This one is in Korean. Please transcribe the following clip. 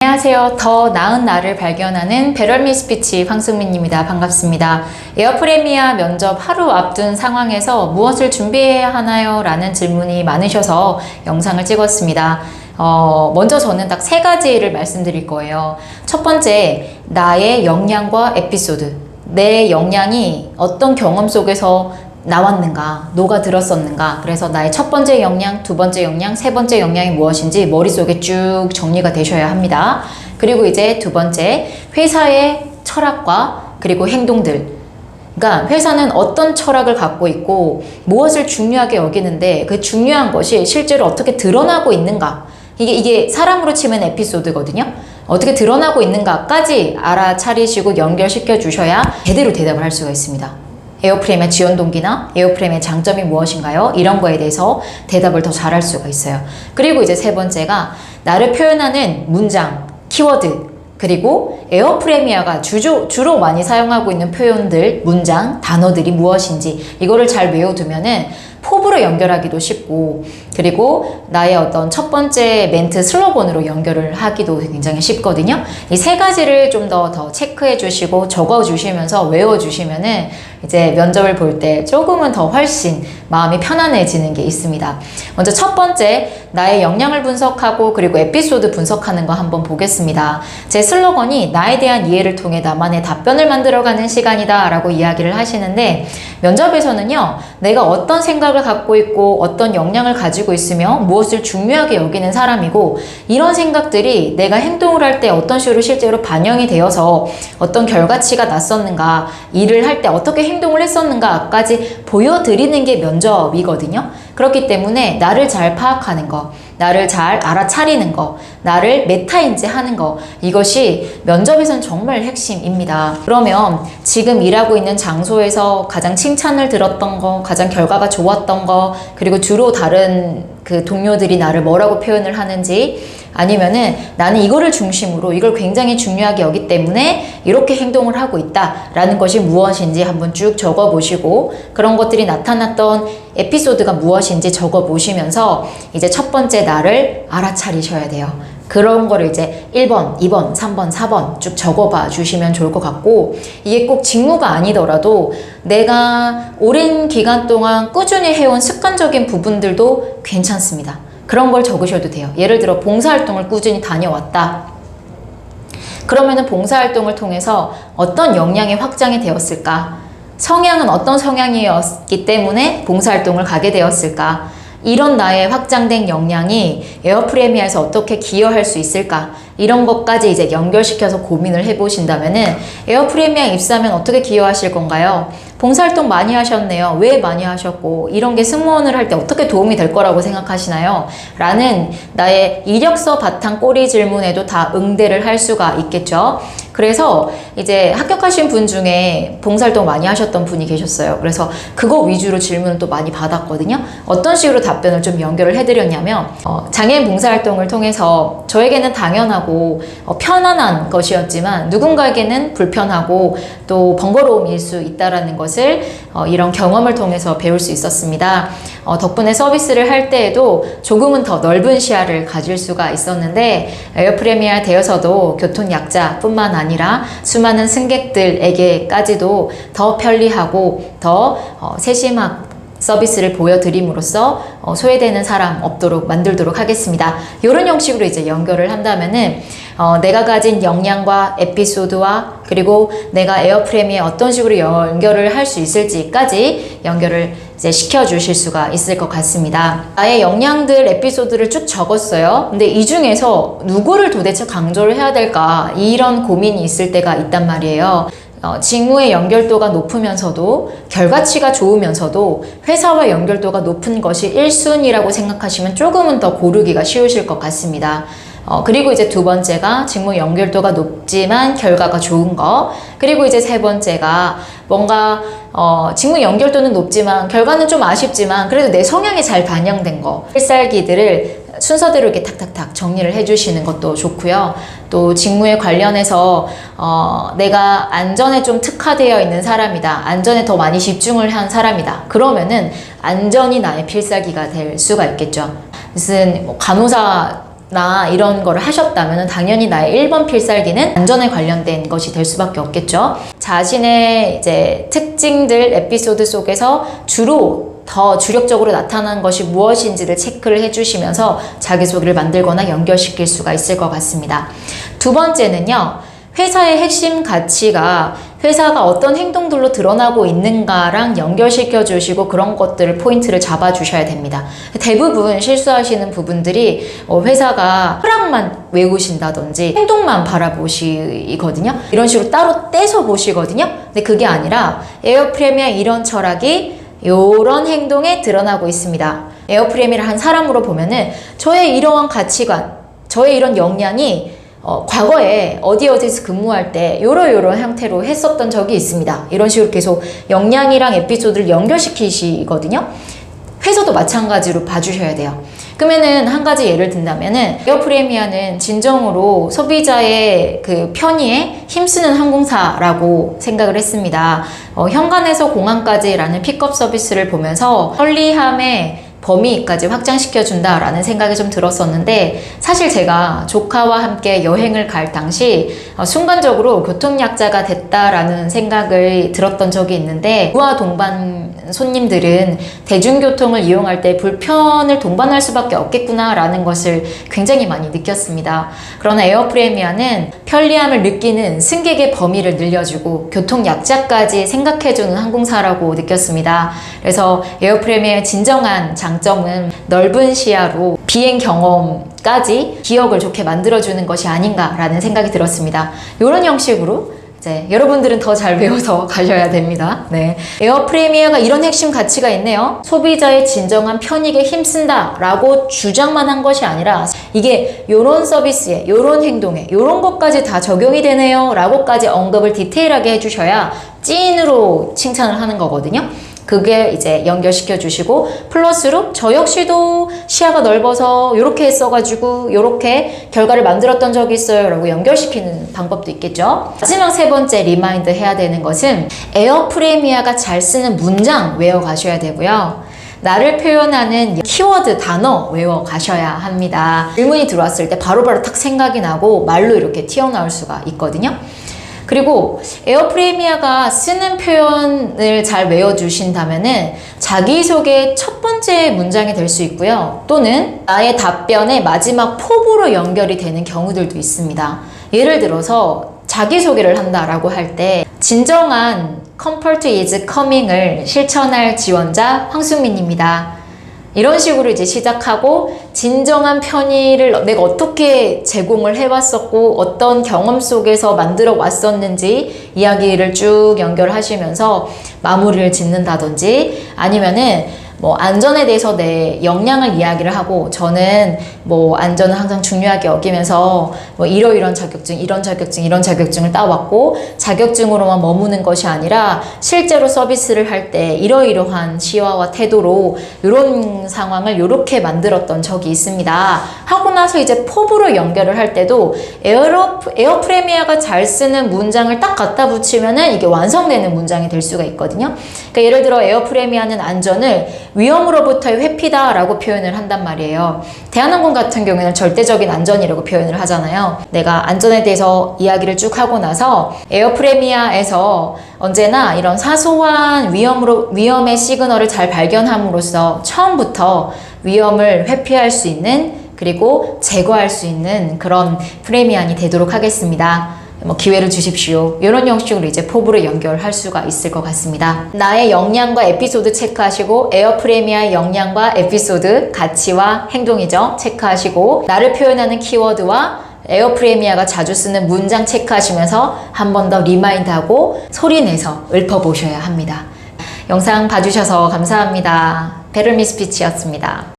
안녕하세요. 더 나은 나를 발견하는 베럴미 스피치 황승민입니다. 반갑습니다. 에어프레미아 면접 하루 앞둔 상황에서 무엇을 준비해야 하나요? 라는 질문이 많으셔서 영상을 찍었습니다. 먼저 저는 딱 세 가지를 말씀드릴 거예요. 첫 번째, 나의 역량과 에피소드. 내 역량이 어떤 경험 속에서 나왔는가, 녹아들었었는가. 그래서 나의 첫 번째 역량, 두 번째 역량, 세 번째 역량이 무엇인지 머릿속에 쭉 정리가 되셔야 합니다. 그리고 이제 두 번째, 회사의 철학과 그리고 행동들. 그러니까 회사는 어떤 철학을 갖고 있고 무엇을 중요하게 여기는데 그 중요한 것이 실제로 어떻게 드러나고 있는가. 이게 사람으로 치면 에피소드거든요. 어떻게 드러나고 있는가까지 알아차리시고 연결시켜 주셔야 제대로 대답을 할 수가 있습니다. 에어프레임의 지원 동기나 에어프레임의 장점이 무엇인가요? 이런 거에 대해서 대답을 더 잘할 수가 있어요. 그리고 이제 세 번째가 나를 표현하는 문장, 키워드, 그리고 에어프레미아가 주로 많이 사용하고 있는 표현들, 문장, 단어들이 무엇인지 이거를 잘 외워두면은 포부로 연결하기도 쉽고, 그리고 나의 어떤 첫 번째 멘트 슬로건으로 연결을 하기도 굉장히 쉽거든요. 이 세 가지를 좀 더 체크해 주시고 적어 주시면서 외워 주시면은 이제 면접을 볼 때 조금은 더 훨씬 마음이 편안해지는 게 있습니다. 먼저 첫 번째, 나의 역량을 분석하고 그리고 에피소드 분석하는 거 한번 보겠습니다. 제 슬로건이 나에 대한 이해를 통해 나만의 답변을 만들어가는 시간이다 라고 이야기를 하시는데, 면접에서는요, 내가 어떤 생각을 갖고 있고 어떤 역량을 가지고 있으며 무엇을 중요하게 여기는 사람이고, 이런 생각들이 내가 행동을 할 때 어떤 식으로 실제로 반영이 되어서 어떤 결과치가 났었는가, 일을 할 때 어떻게 행동을 했었는가까지 보여드리는 게 면접이거든요. 그렇기 때문에 나를 잘 파악하는 거, 나를 잘 알아차리는 거, 나를 메타인지하는 거, 이것이 면접에서는 정말 핵심입니다. 그러면 지금 일하고 있는 장소에서 가장 칭찬을 들었던 거, 가장 결과가 좋았던 거, 그리고 주로 다른 그 동료들이 나를 뭐라고 표현을 하는지, 아니면은 나는 이거를 중심으로 이걸 굉장히 중요하게 여기 때문에 이렇게 행동을 하고 있다라는 것이 무엇인지 한번 쭉 적어보시고, 그런 것들이 나타났던 에피소드가 무엇인지 적어보시면서 이제 첫 번째 나를 알아차리셔야 돼요. 그런 거를 이제 1번, 2번, 3번, 4번 쭉 적어봐 주시면 좋을 것 같고, 이게 꼭 직무가 아니더라도 내가 오랜 기간 동안 꾸준히 해온 습관적인 부분들도 괜찮습니다. 그런 걸 적으셔도 돼요. 예를 들어 봉사활동을 꾸준히 다녀왔다. 그러면은 봉사활동을 통해서 어떤 역량이 확장이 되었을까? 성향은 어떤 성향이었기 때문에 봉사활동을 가게 되었을까? 이런 나의 확장된 역량이 에어프레미아에서 어떻게 기여할 수 있을까? 이런 것까지 이제 연결시켜서 고민을 해보신다면은 에어프레미아 입사하면 어떻게 기여하실 건가요? 봉사활동 많이 하셨네요. 왜 많이 하셨고, 이런 게 승무원을 할 때 어떻게 도움이 될 거라고 생각하시나요? 라는 나의 이력서 바탕 꼬리 질문에도 다 응대를 할 수가 있겠죠. 그래서 이제 합격하신 분 중에 봉사활동 많이 하셨던 분이 계셨어요. 그래서 그거 위주로 질문을 또 많이 받았거든요. 어떤 식으로 답변을 좀 연결을 해드렸냐면, 장애인 봉사활동을 통해서 저에게는 당연하고 편안한 것이었지만 누군가에게는 불편하고 또 번거로움일 수 있다라는 것을 이런 경험을 통해서 배울 수 있었습니다. 덕분에 서비스를 할 때에도 조금은 더 넓은 시야를 가질 수가 있었는데, 에어프레미아 되어서도 교통약자뿐만 아니라 수많은 승객들에게까지도 더 편리하고 더 세심한 서비스를 보여드림으로써 소외되는 사람 없도록 만들도록 하겠습니다. 이런 형식으로 이제 연결을 한다면은 내가 가진 역량과 에피소드와 그리고 내가 에어프레미에 어떤 식으로 연결을 할 수 있을지까지 연결을 이제 시켜주실 수가 있을 것 같습니다. 나의 역량들, 에피소드를 쭉 적었어요. 근데 이 중에서 누구를 도대체 강조를 해야 될까? 이런 고민이 있을 때가 있단 말이에요. 직무의 연결도가 높으면서도 결과치가 좋으면서도 회사와 연결도가 높은 것이 1순위라고 생각하시면 조금은 더 고르기가 쉬우실 것 같습니다. 그리고 이제 두 번째가 직무 연결도가 높지만 결과가 좋은 거, 그리고 이제 세 번째가 뭔가 직무 연결도는 높지만 결과는 좀 아쉽지만 그래도 내 성향이 잘 반영된 거, 필살기들을 순서대로 이렇게 탁탁탁 정리를 해주시는 것도 좋고요. 또 직무에 관련해서 내가 안전에 좀 특화되어 있는 사람이다, 안전에 더 많이 집중을 한 사람이다, 그러면은 안전이 나의 필살기가 될 수가 있겠죠. 무슨 간호사 나 이런 거를 하셨다면 당연히 나의 1번 필살기는 안전에 관련된 것이 될 수밖에 없겠죠. 자신의 이제 특징들 에피소드 속에서 주로 더 주력적으로 나타난 것이 무엇인지를 체크를 해주시면서 자기소개를 만들거나 연결시킬 수가 있을 것 같습니다. 두 번째는요. 회사의 핵심 가치가 회사가 어떤 행동들로 드러나고 있는가랑 연결시켜 주시고 그런 것들을 포인트를 잡아 주셔야 됩니다. 대부분 실수하시는 부분들이 회사가 철학만 외우신다든지 행동만 바라보시거든요. 이런 식으로 따로 떼서 보시거든요. 근데 그게 아니라 에어프레미아 이런 철학이 이런 행동에 드러나고 있습니다. 에어프레미를 한 사람으로 보면은 저의 이러한 가치관, 저의 이런 역량이 과거에 어디에서 근무할 때 요런 형태로 했었던 적이 있습니다. 이런 식으로 계속 역량이랑 에피소드를 연결시키시거든요. 회사도 마찬가지로 봐주셔야 돼요. 그러면은 한 가지 예를 든다면은 에어프레미아는 진정으로 소비자의 그 편의에 힘쓰는 항공사라고 생각을 했습니다. 현관에서 공항까지라는 픽업 서비스를 보면서 편리함에 범위까지 확장시켜 준다라는 생각이 좀 들었었는데 사실 제가 조카와 함께 여행을 갈 당시 순간적으로 교통약자가 됐다라는 생각을 들었던 적이 있는데 우아 동반 손님들은 대중교통을 이용할 때 불편을 동반할 수밖에 없겠구나라는 것을 굉장히 많이 느꼈습니다. 그러나 에어프레미아는 편리함을 느끼는 승객의 범위를 늘려주고 교통약자까지 생각해주는 항공사라고 느꼈습니다. 그래서 에어프레미아의 진정한 장점은 넓은 시야로 비행 경험까지 기억을 좋게 만들어주는 것이 아닌가라는 생각이 들었습니다. 이런 형식으로 이제 여러분들은 더 잘 배워서 가셔야 됩니다. 네. 에어프레미아가 이런 핵심 가치가 있네요. 소비자의 진정한 편익에 힘쓴다 라고 주장만 한 것이 아니라 이게 요런 서비스에 요런 행동에 요런 것까지 다 적용이 되네요 라고까지 언급을 디테일하게 해주셔야 찐으로 칭찬을 하는 거거든요. 그게 이제 연결시켜 주시고 플러스로 저 역시도 시야가 넓어서 요렇게 했어가지고 요렇게 결과를 만들었던 적이 있어요 라고 연결시키는 방법도 있겠죠. 마지막 세 번째 리마인드 해야 되는 것은 에어프레미아가 잘 쓰는 문장 외워 가셔야 되고요. 나를 표현하는 키워드 단어 외워 가셔야 합니다. 질문이 들어왔을 때 바로바로 탁 생각이 나고 말로 이렇게 튀어나올 수가 있거든요. 그리고 에어프레미아가 쓰는 표현을 잘 외워주신다면은 자기소개의 첫 번째 문장이 될 수 있고요. 또는 나의 답변의 마지막 포부로 연결이 되는 경우들도 있습니다. 예를 들어서 자기소개를 한다라고 할 때 진정한 Comfort is Coming을 실천할 지원자 황수민입니다. 이런 식으로 이제 시작하고 진정한 편의를 내가 어떻게 제공을 해왔었고 어떤 경험 속에서 만들어 왔었는지 이야기를 쭉 연결하시면서 마무리를 짓는다든지 아니면은 뭐 안전에 대해서 내 역량을 이야기를 하고 저는 뭐 안전을 항상 중요하게 여기면서 뭐 이런 자격증, 이런 자격증을 따왔고 자격증으로만 머무는 것이 아니라 실제로 서비스를 할 때 이러이러한 시와와 태도로 이런 상황을 이렇게 만들었던 적이 있습니다. 하고 나서 이제 포부로 연결을 할 때도 에어프레미아가 잘 쓰는 문장을 딱 갖다 붙이면은 이게 완성되는 문장이 될 수가 있거든요. 그러니까 예를 들어 에어프레미아는 안전을 위험으로부터의 회피다라고 표현을 한단 말이에요. 대한항공 같은 경우에는 절대적인 안전이라고 표현을 하잖아요. 내가 안전에 대해서 이야기를 쭉 하고 나서 에어프레미아에서 언제나 이런 사소한 위험의 시그널을 잘 발견함으로써 처음부터 위험을 회피할 수 있는 그리고 제거할 수 있는 그런 프레미안이 되도록 하겠습니다. 뭐 기회를 주십시오. 이런 형식으로 이제 포부를 연결할 수가 있을 것 같습니다. 나의 역량과 에피소드 체크하시고 에어프레미아의 역량과 에피소드, 가치와 행동이죠. 체크하시고 나를 표현하는 키워드와 에어프레미아가 자주 쓰는 문장 체크하시면서 한 번 더 리마인드하고 소리내서 읊어보셔야 합니다. 영상 봐주셔서 감사합니다. 베를미 스피치였습니다.